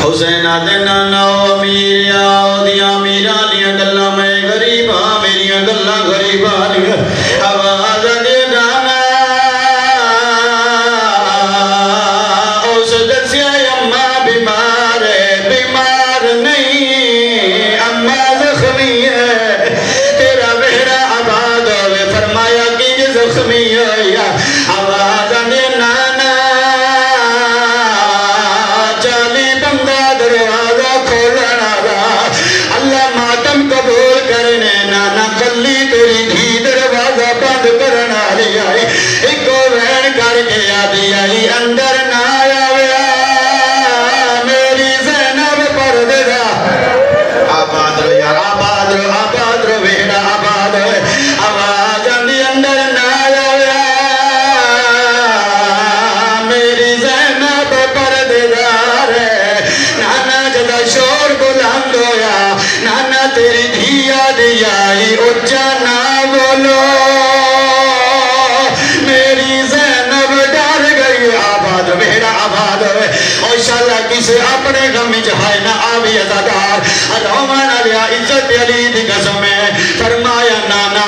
حسین آدھے نانا او امیر آؤ دیا میرا لیا گلہ میں غریب ہاں میری گلہ غریب آلیا آواز دے نانا اس دسیا اممہ بیمار ہے بیمار نہیں اممہ زخمی ہے تیرا بہرہ آباد ہوئے فرمایا کہ یہ زخمی ہے آواز دے نانا اندر نہ آیا میری زینب پردے دا آباد رو یار آباد رو ویڑا آباد رو آواز اندی اندر نہ آیا میری زینب پردے دار ہے نانا جدا شور بلند ہویا نانا تیری دھیا دیا ہی اچھا نہ بولو میرا آباد ہے اور انشاءاللہ کسی اپنے غم جہائے نہ آوی عزادار رومان علیہ عزت علی دی قسم ہے فرمایا نانا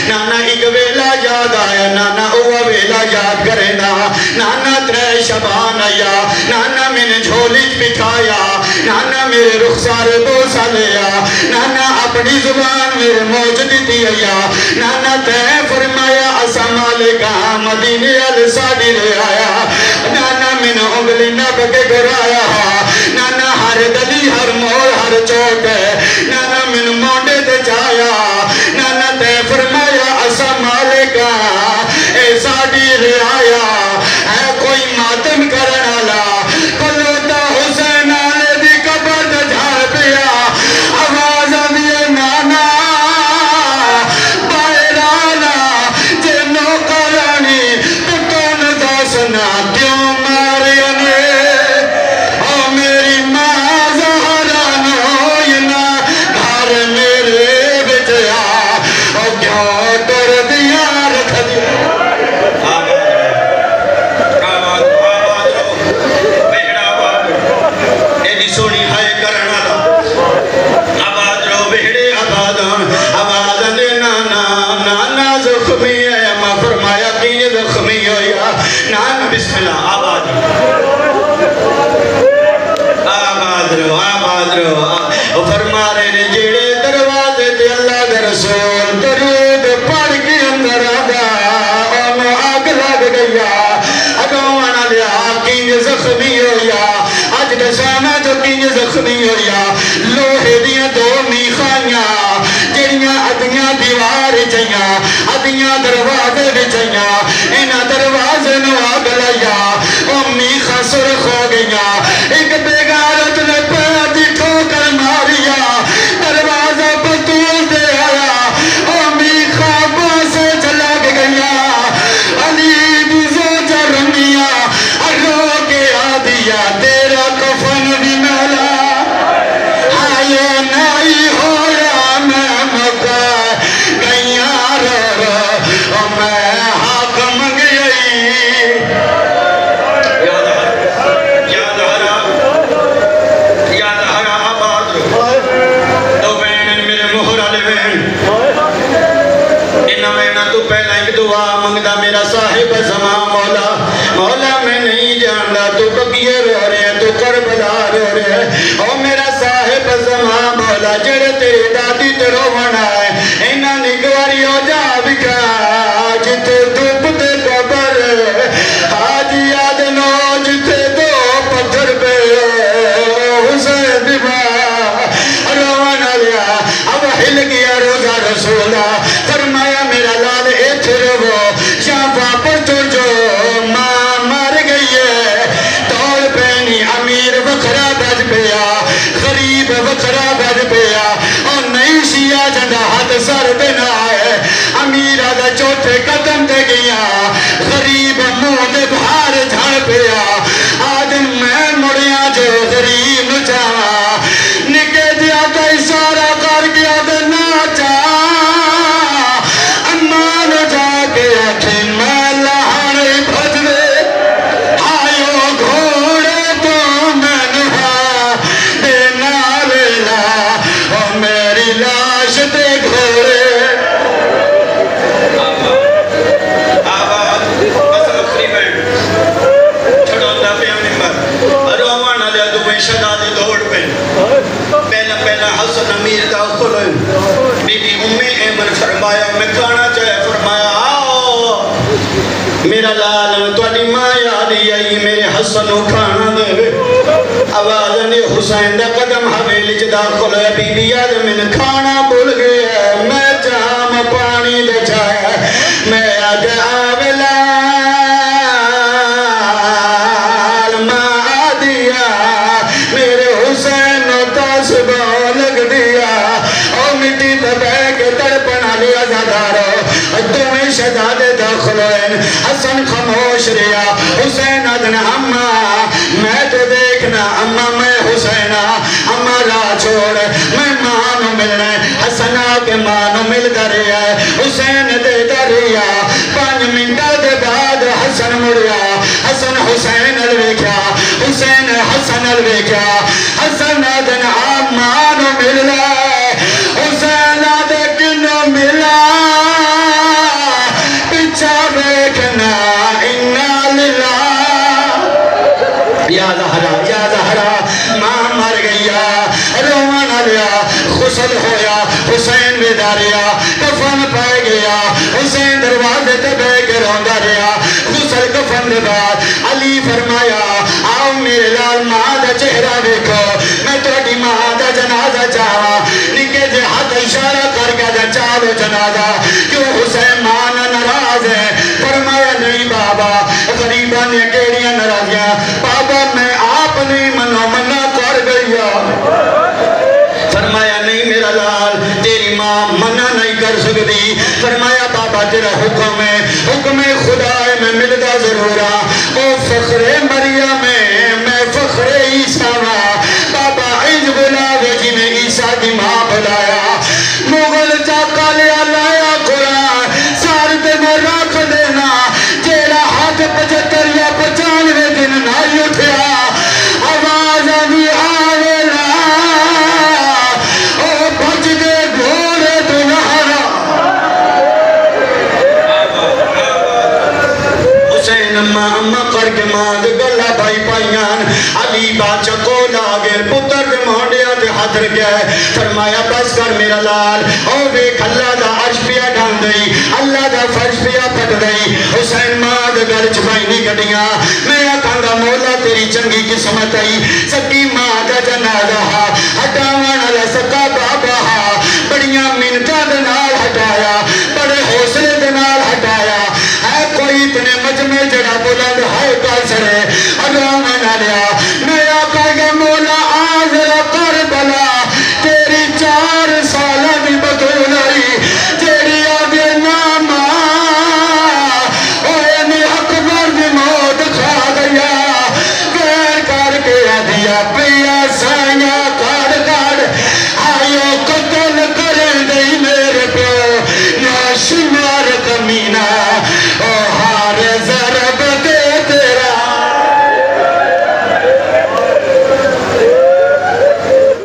نانا ایک ویلا یاد آیا نانا اوہ ویلا یاد کرے نانا ترے شبان آیا نانا میں نے جھولج بٹھایا نانا میرے رخسار بوسا لیا نانا اپنی زبان میرے موجد دی آیا نانا تے فرمایا اسام علیکہ مدینہ السادی لے آیا نانا میں نے انگلی نب کے گرایا نانا ہر گلی ہر موڑ ہر چوک نانا میں نے موڑے دے جایا نانا تے فرمایا اسام علیکہ اے ساڑی لے آیا اے کوئی ماتم کرنا لا کلوتا حسین آلے دی قبر دے جھار پیا آواز دیئے نانا بائرانا جنو کرانی پتون داسنا کیوں زخمی ہویا لوہے دیا دو میخائیاں جڑیاں ادیاں دیوار چاہیاں ادیاں دروازے بچاہیاں انہاں دروازے نو آگ لیا او میخا سرخ ہو گیا ایک بیگارت نے پیدی ٹھوکر ماریا دروازہ بطول دے آیا او میخا باسے چلا گیا علی بھی زوجہ رمیا رو کے آدیا تیرا کفن بھی میلا میرا صاحب زمان مولا مولا میں نہیں جاندا تو بقیے رو رہے ہیں تو کربلا رو رہے ہیں او میرا صاحب زمان مولا جڑے تیری دادی تے رونا ہے انہاں نگواری ہو جا بکا جتے دھوپ تے قبر آج یاد نو جتے دو پتھر پہ حسین دیبا رونا لیا اب ہل گیا روزہ رسولہ فرمایا میرا لال ایتھے رو واپس تو جو ماں مر گئی ہے توڑ پہنی امیر وکھرا بج پیا غریب وکھرا بج پیا اور نہیں شیعہ جنڈا ہاتھ سر دینا ہے امیر آدھا چوتھے قدم دے گیا غریب منہ دے بھار جھڑ پیا آدھن میں مڑیاں جو غریب نچاوا نکے دیا کا اشارہ کر گیا دے ناچا امان جا کے آٹھیں شہزادے دوڑ پہ پہلا حسن امیر داخل ہوئے بی بی ایمن فرمایا میں کھانا چاہے فرمایا آؤ میرا لال تواڈی ماں یاد آئی میرے حسن کو کھانا دے آواز نے حسین دا قدم حویلی چ داخل ہوئے بی بی یاد میں کھانا بھول گیا میں جام پانی دے جایا میں آج آولا شہزادے داخل ہوئے حسن خاموش رہا حسین ادنا اماں میں تو دیکھنا اماں میں حسینہ اماں راہ چھوڑ میں ماں نو ملنا حسن آکے ماں نو مل دریا حسین دے دریا 5 منٹا دے بعد حسن مڑیا حسن حسین الویکیا حسین حسن الویکیا حسن ادنا اماں نو ملنا حسین ادنا کنو ملا یا زہرا ماں مر گیا روان لیا غسل ہویا حسین بیداریا کفن پائے گیا حسین دروازے تے بے کے روندا رہا غسل کفن دے بعد علی فرمایا آؤ میرے لال ماں دا چہرہ دیکھو میں تہاڈی ماں دا جنازہ چاہواں نکے جے ہاتھ اشارہ کر کے دا چاہو جنازہ کیوں حسین ماں ناراض ہے فرمایا نہیں بابا غریباں نے کیڑیاں ناراضیاں بابا میں آپ نہیں منع کر گیا فرمایا نہیں میرا لال تیری ماں منع نہیں کر سکتی فرمایا بابا تیرا حکم ہے حکم خدا ہے میں ملتا ضرور او فخر مریم میں فخر عیسیٰ بابا عز بلاوے جی نے عیسیٰ دی ماں بلایا مغل چاکا لیا لایا قرآن سار تے میں رکھ دینا جیڑا ہاتھ 75 یا 95 دن نائی اٹھیا آواز ابھی آویلا او بچ دے گھوڑے دنہارا حسین اماں کر کے ماں دے گلہ بھائی پائیان علی باچہ کو لاغر پتر دے مانڈیا دے حضر گیا فرمایا بس کر میرا لال او بیک اللہ دا عرش پیا ڈھان دئی اللہ دا فرش پیا پٹ دئی حسین ماں دے گھر چھپائی نہیں گھڑیاں میں آکھاں مولا تیری چنگی قسمت آئی سکی ماں دا جنازہ ہٹاوان علی سکا بابا بڑیاں منتہ دے نال ہٹایا بڑے حوصلے دے نال ہٹایا ہے کوئی اتنے مجمع جڑا بلند ہے کال سرے